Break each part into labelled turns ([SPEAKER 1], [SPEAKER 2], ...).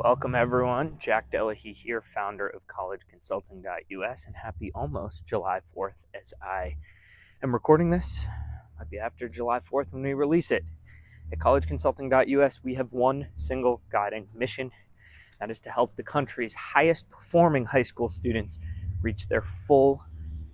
[SPEAKER 1] Welcome everyone, Jack Delahy here, founder of collegeconsulting.us, and happy almost July 4th as I am recording this. Might be after July 4th when we release it. At collegeconsulting.us, we have one single guiding mission. That is to help the country's highest performing high school students reach their full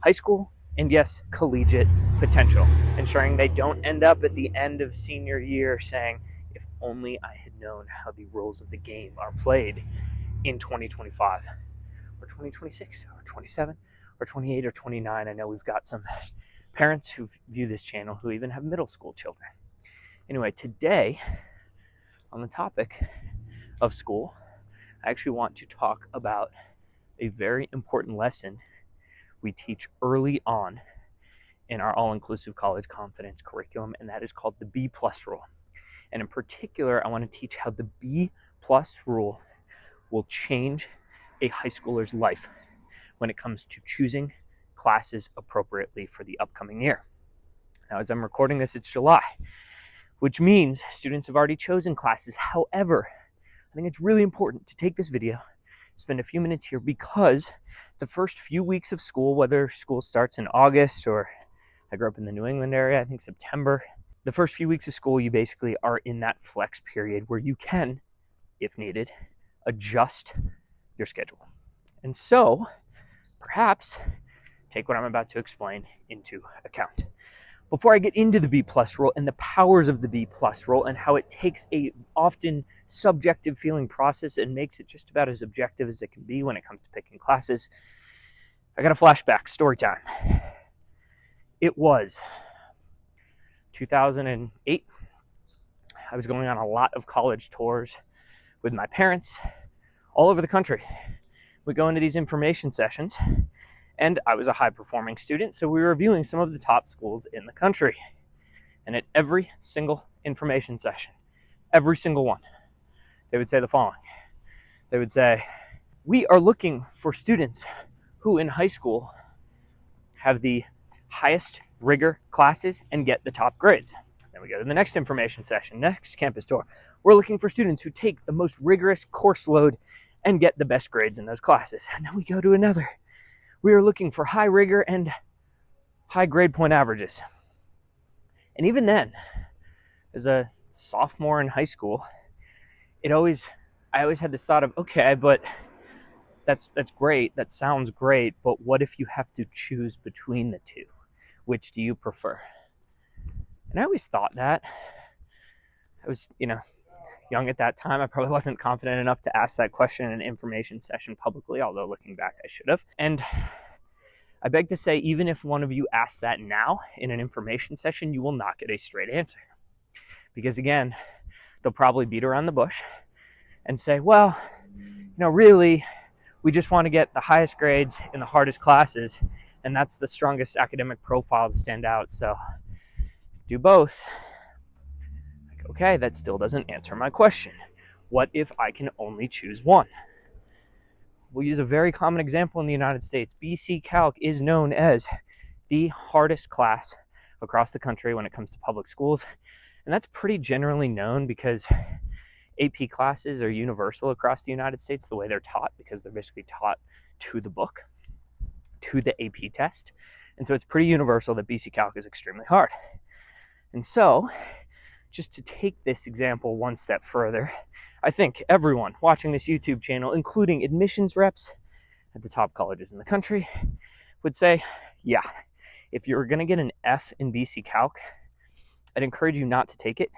[SPEAKER 1] high school and yes, collegiate potential, ensuring they don't end up at the end of senior year saying, if only I had known how the rules of the game are played in 2025 or 2026 or 27 or 28 or 29. I know we've got some parents who view this channel who even have middle school children. Anyway, today on the topic of school, I actually want to talk about a very important lesson we teach early on in our all-inclusive college confidence curriculum, and that is called the B+ rule. And in particular, I want to teach how the B+ rule will change a high schooler's life when it comes to choosing classes appropriately for the upcoming year. Now, as I'm recording this, it's July, which means students have already chosen classes. However, I think it's really important to take this video, spend a few minutes here, because the first few weeks of school, whether school starts in August or I grew up in the New England area, I think September, the first few weeks of school, you basically are in that flex period where you can, if needed, adjust your schedule. And so, perhaps, take what I'm about to explain into account. Before I get into the B+ rule and the powers of the B+ rule and how it takes a often subjective feeling process and makes it just about as objective as it can be when it comes to picking classes, I got a flashback, story time. It was 2008. I was going on a lot of college tours with my parents all over the country. We go into these information sessions, and I was a high-performing student, so we were reviewing some of the top schools in the country. And at every single information session, every single one, they would say the following. They would say, we are looking for students who in high school have the highest rigor classes and get the top grades. Then we go to the next information session, next campus tour. We're looking for students who take the most rigorous course load and get the best grades in those classes. And then we go to another. We are looking for high rigor and high grade point averages. And even then, as a sophomore in high school, I always had this thought of, okay, but that's great, that sounds great, but what if you have to choose between the two? Which do you prefer? And I always thought that. I was, young at that time. I probably wasn't confident enough to ask that question in an information session publicly, although looking back, I should have. And I beg to say, even if one of you asks that now in an information session, you will not get a straight answer. Because again, they'll probably beat around the bush and say, well, really, we just want to get the highest grades in the hardest classes, and that's the strongest academic profile to stand out, so do both. Okay, that still doesn't answer my question. What if I can only choose one? We'll use a very common example in the United States. BC Calc is known as the hardest class across the country when it comes to public schools, and that's pretty generally known because AP classes are universal across the United States the way they're taught, because they're basically taught to the book, to the AP test. And so it's pretty universal that BC Calc is extremely hard. And so, just to take this example one step further, I think everyone watching this YouTube channel, including admissions reps at the top colleges in the country, would say, yeah, if you're going to get an F in BC Calc, I'd encourage you not to take it.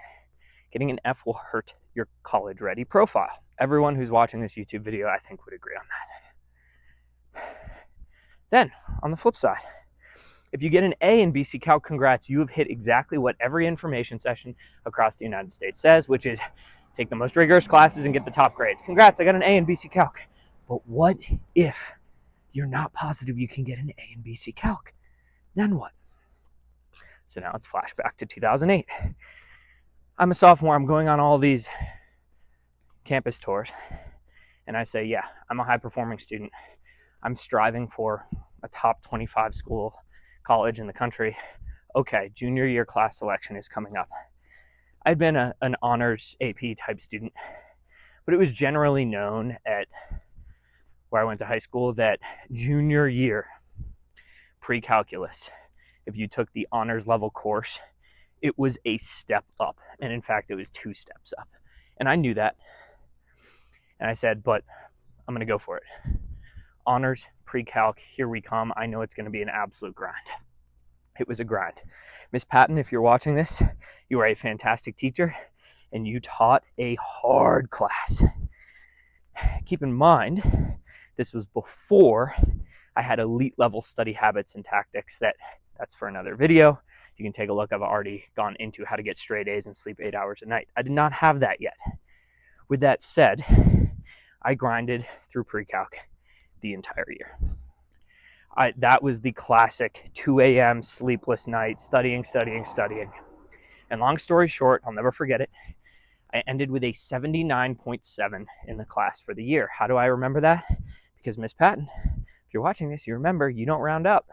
[SPEAKER 1] Getting an F will hurt your college-ready profile. Everyone who's watching this YouTube video, I think, would agree on that. Then, on the flip side, if you get an A in BC Calc, congrats, you have hit exactly what every information session across the United States says, which is take the most rigorous classes and get the top grades. Congrats, I got an A in BC Calc. But what if you're not positive you can get an A in BC Calc? Then what? So now let's flash back to 2008. I'm a sophomore, I'm going on all these campus tours, and I say, yeah, I'm a high-performing student. I'm striving for a top 25 school college in the country. Okay, junior year class selection is coming up. I'd been an honors AP type student, But it was generally known at where I went to high school that junior year, pre-calculus, if you took the honors level course, it was a step up. And in fact, it was 2 steps up. And I knew that. And I said, but I'm going to go for it. Honors, pre-calc, here we come. I know it's going to be an absolute grind. It was a grind. Miss Patton, if you're watching this, you are a fantastic teacher and you taught a hard class. Keep in mind, this was before I had elite level study habits and tactics. That's for another video. You can take a look. I've already gone into how to get straight A's and sleep 8 hours a night. I did not have that yet. With that said, I grinded through pre-calc the entire year. That was the classic 2 a.m. sleepless night, studying. And long story short, I'll never forget it, I ended with a 79.7 in the class for the year. How do I remember that? Because Miss Patton, if you're watching this, you remember you don't round up.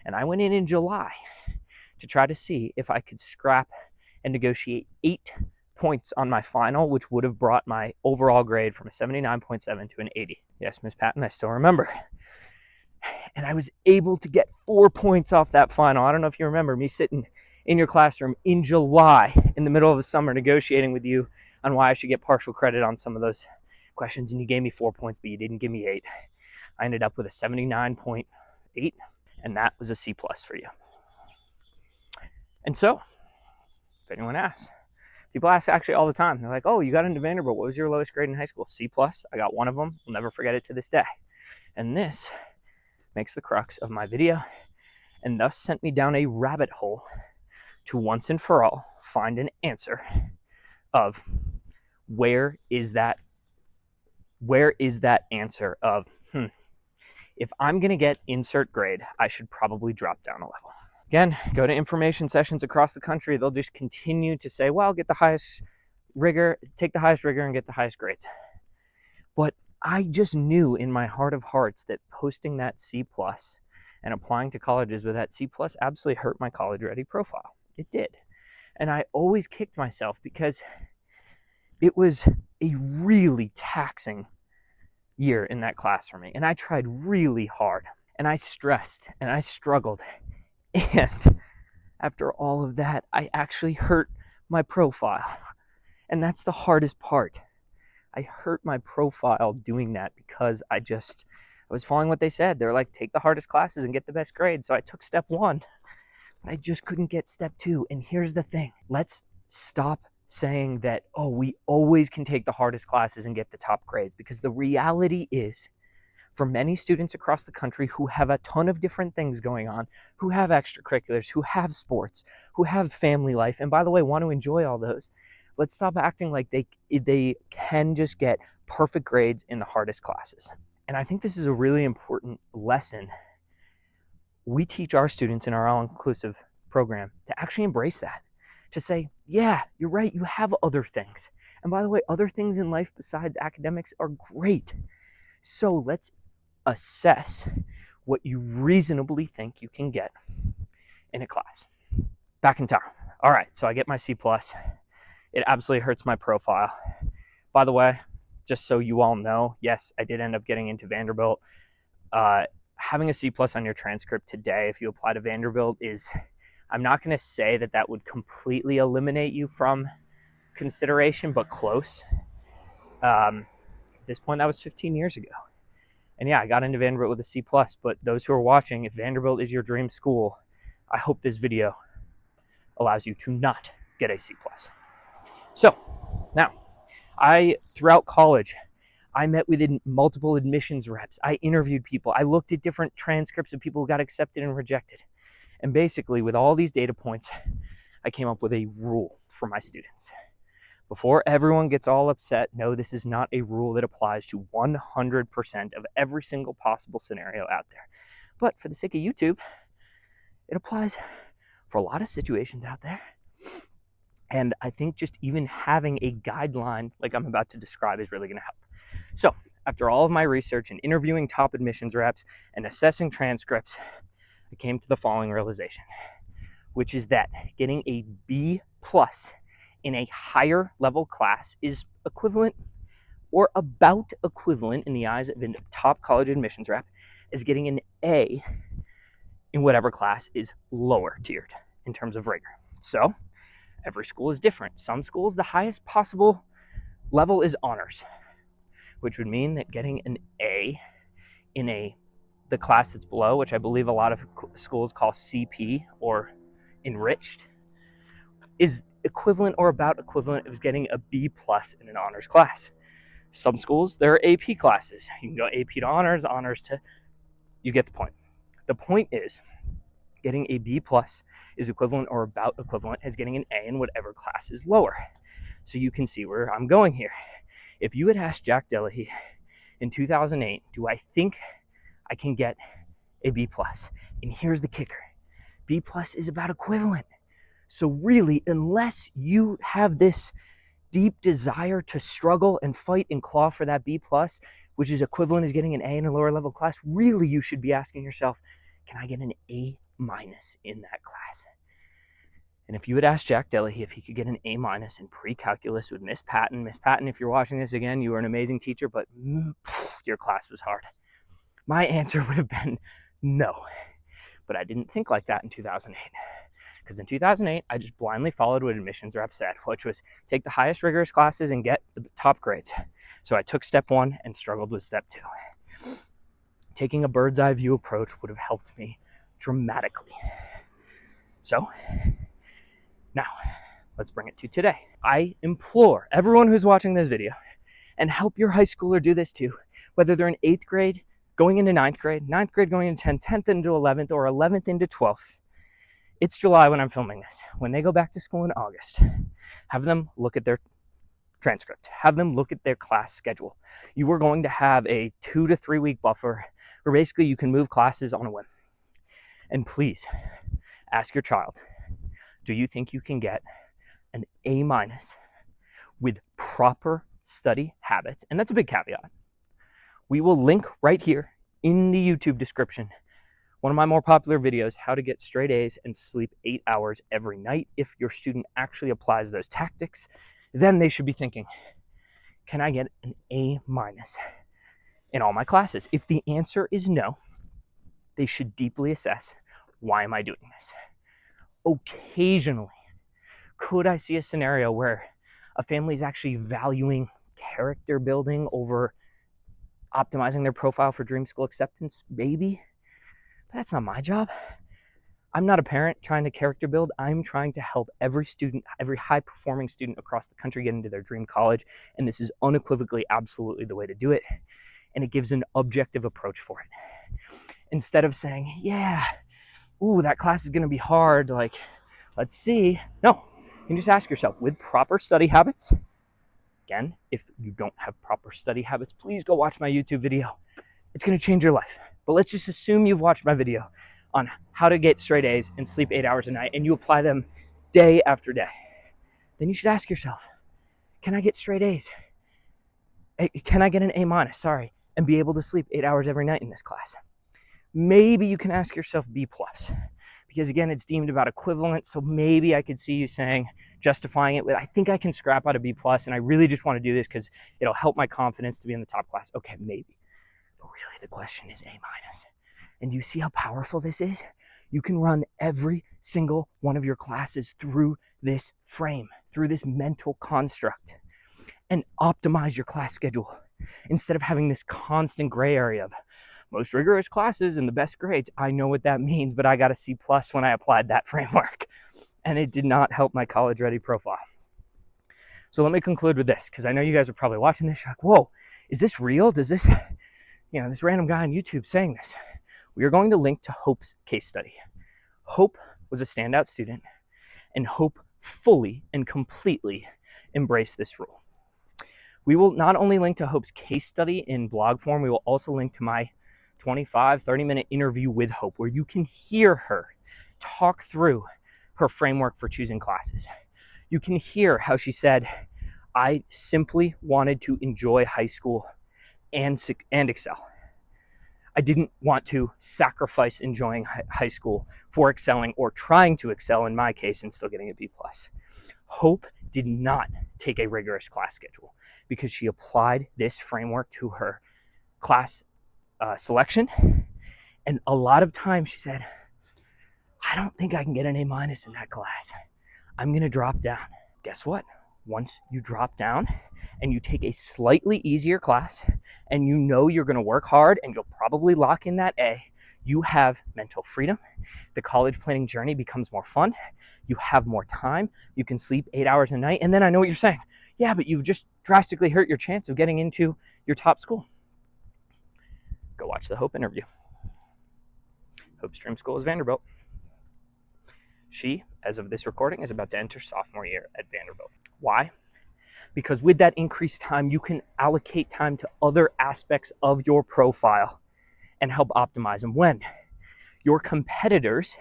[SPEAKER 1] And I went in July to try to see if I could scrap and negotiate 8 points on my final, which would have brought my overall grade from a 79.7 to an 80. Yes, Miss Patton, I still remember. And I was able to get 4 points off that final. I don't know if you remember me sitting in your classroom in July in the middle of the summer negotiating with you on why I should get partial credit on some of those questions, and you gave me 4 points, but you didn't give me 8. I ended up with a 79.8, and that was a C+ for you. And so, if anyone asks, people ask actually all the time. They're like, oh, you got into Vanderbilt. What was your lowest grade in high school? C+. I got one of them. I'll never forget it to this day. And this makes the crux of my video, and thus sent me down a rabbit hole to once and for all find an answer of where is that answer of, if I'm going to get insert grade, I should probably drop down a level. Again, go to information sessions across the country. They'll just continue to say, well, get the highest rigor, take the highest rigor and get the highest grades. But I just knew in my heart of hearts that posting that C+ and applying to colleges with that C+ absolutely hurt my college ready profile. It did. And I always kicked myself because it was a really taxing year in that class for me. And I tried really hard and I stressed and I struggled. And after all of that, I actually hurt my profile. And that's the hardest part. I hurt my profile doing that because I was following what they said. They're like, take the hardest classes and get the best grades. So I took step 1, but I just couldn't get step 2. And here's the thing. Let's stop saying that, oh, we always can take the hardest classes and get the top grades, because the reality is, for many students across the country who have a ton of different things going on, who have extracurriculars, who have sports, who have family life, and by the way, want to enjoy all those, let's stop acting like they can just get perfect grades in the hardest classes. And I think this is a really important lesson we teach our students in our all-inclusive program, to actually embrace that, to say, yeah, you're right, you have other things. And by the way, other things in life besides academics are great. So let's assess what you reasonably think you can get in a class. Back in time. All right, so I get my C+. It absolutely hurts my profile. By the way, just so you all know, yes, I did end up getting into Vanderbilt. Having a C+ on your transcript today, if you apply to Vanderbilt, I'm not going to say that would completely eliminate you from consideration, but close. At this point, that was 15 years ago. And yeah, I got into Vanderbilt with a C+, but those who are watching, if Vanderbilt is your dream school, I hope this video allows you to not get a C+. So now, throughout college, I met with multiple admissions reps. I interviewed people. I looked at different transcripts of people who got accepted and rejected. And basically, with all these data points, I came up with a rule for my students. Before everyone gets all upset, no, this is not a rule that applies to 100% of every single possible scenario out there. But for the sake of YouTube, it applies for a lot of situations out there. And I think just even having a guideline like I'm about to describe is really going to help. So after all of my research and interviewing top admissions reps and assessing transcripts, I came to the following realization, which is that getting a B+ in a higher level class is equivalent or about equivalent in the eyes of a top college admissions rep as getting an A in whatever class is lower tiered in terms of rigor. So every school is different. Some schools, the highest possible level is honors, which would mean that getting an A in the class that's below, which I believe a lot of schools call CP or enriched, is equivalent or about equivalent of getting a B plus in an honors class. Some schools, there are AP classes. You can go AP to honors, honors to, you get the point. The point is, getting a B plus is equivalent or about equivalent as getting an A in whatever class is lower. So you can see where I'm going here. If you had asked Jack Delahy in 2008, do I think I can get a B plus? And here's the kicker. B plus is about equivalent. So really, unless you have this deep desire to struggle and fight and claw for that B plus, which is equivalent as getting an A in a lower level class, really you should be asking yourself, can I get an A minus in that class? And if you had asked Jack Delahy if he could get an A minus in pre-calculus with Miss Patton, if you're watching this again, you were an amazing teacher, but your class was hard. My answer would have been no. But I didn't think like that in 2008. Because in 2008, I just blindly followed what admissions rep said, which was take the highest rigorous classes and get the top grades. So I took step 1 and struggled with step 2. Taking a bird's eye view approach would have helped me dramatically. So now let's bring it to today. I implore everyone who's watching this video, and help your high schooler do this too, whether they're in 8th grade, going into 9th grade going into 10th, 10th into 11th, or 11th into 12th. It's July when I'm filming this. When they go back to school in August, have them look at their transcript. Have them look at their class schedule. You are going to have a 2 to 3 week buffer where basically you can move classes on a whim. And please ask your child, do you think you can get an A minus with proper study habits? And that's a big caveat. We will link right here in the YouTube description one of my more popular videos, how to get straight A's and sleep 8 hours every night. If your student actually applies those tactics, then they should be thinking, can I get an A minus in all my classes? If the answer is no, they should deeply assess, why am I doing this? Occasionally, could I see a scenario where a family is actually valuing character building over optimizing their profile for dream school acceptance? Maybe. But that's not my job. I'm not a parent trying to character build. I'm trying to help every student, every high-performing student across the country get into their dream college. And this is unequivocally, absolutely the way to do it. And it gives an objective approach for it. Instead of saying, yeah, ooh, that class is going to be hard. Like, let's see. No, you can just ask yourself, with proper study habits. Again, if you don't have proper study habits, please go watch my YouTube video. It's going to change your life. But let's just assume you've watched my video on how to get straight A's and sleep 8 hours a night, and you apply them day after day. Then you should ask yourself, can I get straight A's? Can I get an A minus, and be able to sleep 8 hours every night in this class? Maybe you can ask yourself B plus, because again, it's deemed about equivalent. So maybe I could see you saying, justifying it with, I think I can scrap out a B plus, and I really just want to do this because it'll help my confidence to be in the top class. Okay, maybe. But really the question is A minus. And do you see how powerful this is? You can run every single one of your classes through this frame, through this mental construct, and optimize your class schedule instead of having this constant gray area of most rigorous classes and the best grades. I know what that means, but I got a C plus when I applied that framework, and it did not help my college ready profile. So let me conclude with this, because I know you guys are probably watching this. You're like, whoa, is this real? Does this, this random guy on YouTube saying this? We are going to link to Hope's case study. Hope was a standout student, and Hope fully and completely embraced this rule. We will not only link to Hope's case study in blog form, we will also link to my 30-minute interview with Hope, where you can hear her talk through her framework for choosing classes. You can hear how she said, I simply wanted to enjoy high school and excel. I didn't want to sacrifice enjoying high school for excelling or trying to excel in my case and still getting a B plus. Hope did not take a rigorous class schedule because she applied this framework to her class selection. And a lot of times she said, I don't think I can get an A- in that class. I'm going to drop down. Guess what? Once you drop down and you take a slightly easier class and you know you're going to work hard and you'll probably lock in that A, you have mental freedom. The college planning journey becomes more fun. You have more time. You can sleep 8 hours a night. And then I know what you're saying. Yeah, but you've just drastically hurt your chance of getting into your top school. Go watch the Hope interview. Hope's dream school is Vanderbilt. She, as of this recording, is about to enter sophomore year at Vanderbilt. Why? Because with that increased time, you can allocate time to other aspects of your profile and help optimize them. When your competitors,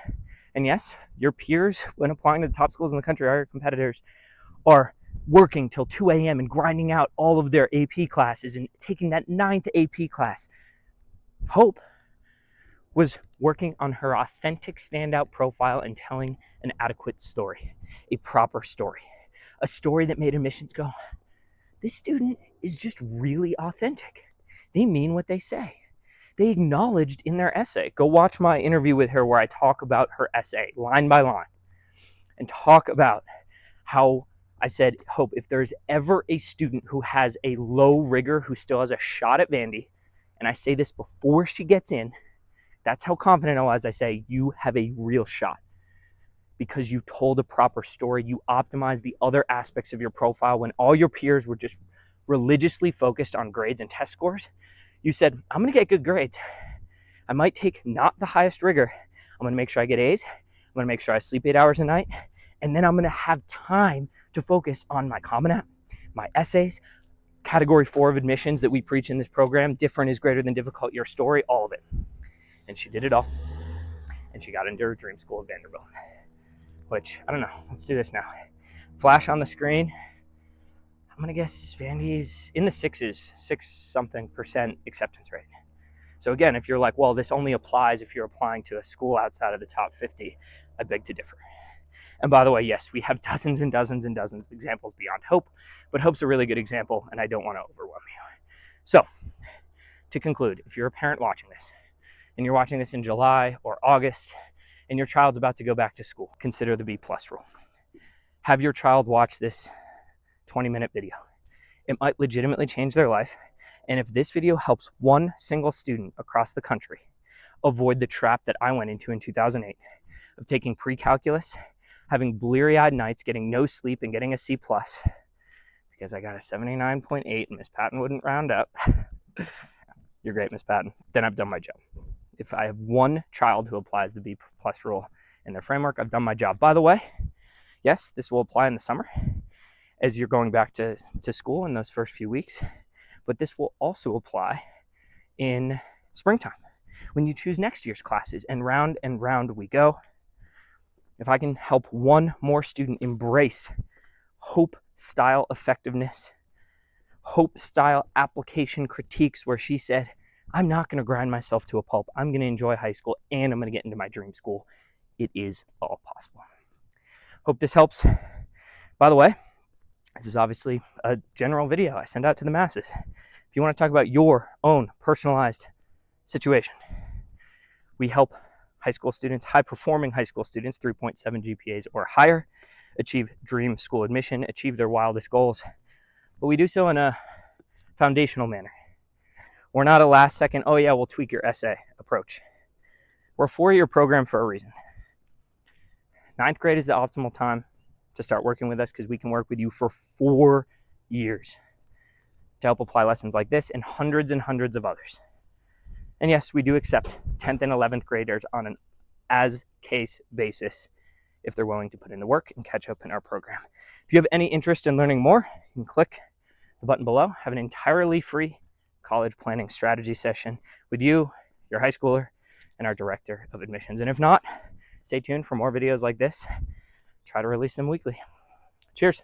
[SPEAKER 1] and yes, your peers when applying to the top schools in the country are your competitors, are working till 2 a.m. and grinding out all of their AP classes and taking that 9th AP class. Hope was working on her authentic standout profile and telling an adequate story, a proper story, a story that made admissions go, this student is just really authentic. They mean what they say. They acknowledged in their essay. Go watch my interview with her where I talk about her essay line by line and talk about how I said, Hope, if there's ever a student who has a low rigor, who still has a shot at Vandy, and I say this before she gets in, that's how confident I was. I say, you have a real shot because you told a proper story. You optimized the other aspects of your profile when all your peers were just religiously focused on grades and test scores. You said, I'm going to get good grades. I might take not the highest rigor. I'm going to make sure I get A's. I'm going to make sure I sleep 8 hours a night. And then I'm going to have time to focus on my Common App, my essays, category 4 of admissions that we preach in this program. Different is greater than difficult, your story, all of it. And she did it all. And she got into her dream school at Vanderbilt, which, I don't know. Let's do this now. Flash on the screen. I'm going to guess Vandy's in the 6% acceptance rate. So again, if you're like, well, this only applies if you're applying to a school outside of the top 50, I beg to differ. And by the way, yes, we have dozens and dozens and dozens of examples beyond Hope, but Hope's a really good example, and I don't want to overwhelm you. So, to conclude, if you're a parent watching this, and you're watching this in July or August, and your child's about to go back to school, consider the B+ rule. Have your child watch this 20-minute video. It might legitimately change their life, and if this video helps one single student across the country avoid the trap that I went into in 2008 of taking pre-calculus, having bleary-eyed nights, getting no sleep, and getting a C+, because I got a 79.8 and Miss Patton wouldn't round up. You're great, Miss Patton. Then I've done my job. If I have one child who applies the B+ rule in their framework, I've done my job. By the way, yes, this will apply in the summer as you're going back to school in those first few weeks, but this will also apply in springtime when you choose next year's classes, and round we go. If I can help one more student embrace Hope-style effectiveness, Hope-style application critiques where she said, I'm not going to grind myself to a pulp. I'm going to enjoy high school, and I'm going to get into my dream school. It is all possible. Hope this helps. By the way, this is obviously a general video I send out to the masses. If you want to talk about your own personalized situation, we help high school students, high-performing high school students, 3.7 GPAs or higher, achieve dream school admission, achieve their wildest goals. But we do so in a foundational manner. We're not a last second, oh yeah, we'll tweak your essay approach. We're a 4-year program for a reason. 9th grade is the optimal time to start working with us because we can work with you for 4 years to help apply lessons like this and hundreds of others. And yes, we do accept 10th and 11th graders on an as-case basis if they're willing to put in the work and catch up in our program. If you have any interest in learning more, you can click the button below, have an entirely free college planning strategy session with you, your high schooler, and our director of admissions. And if not, stay tuned for more videos like this. Try to release them weekly. Cheers.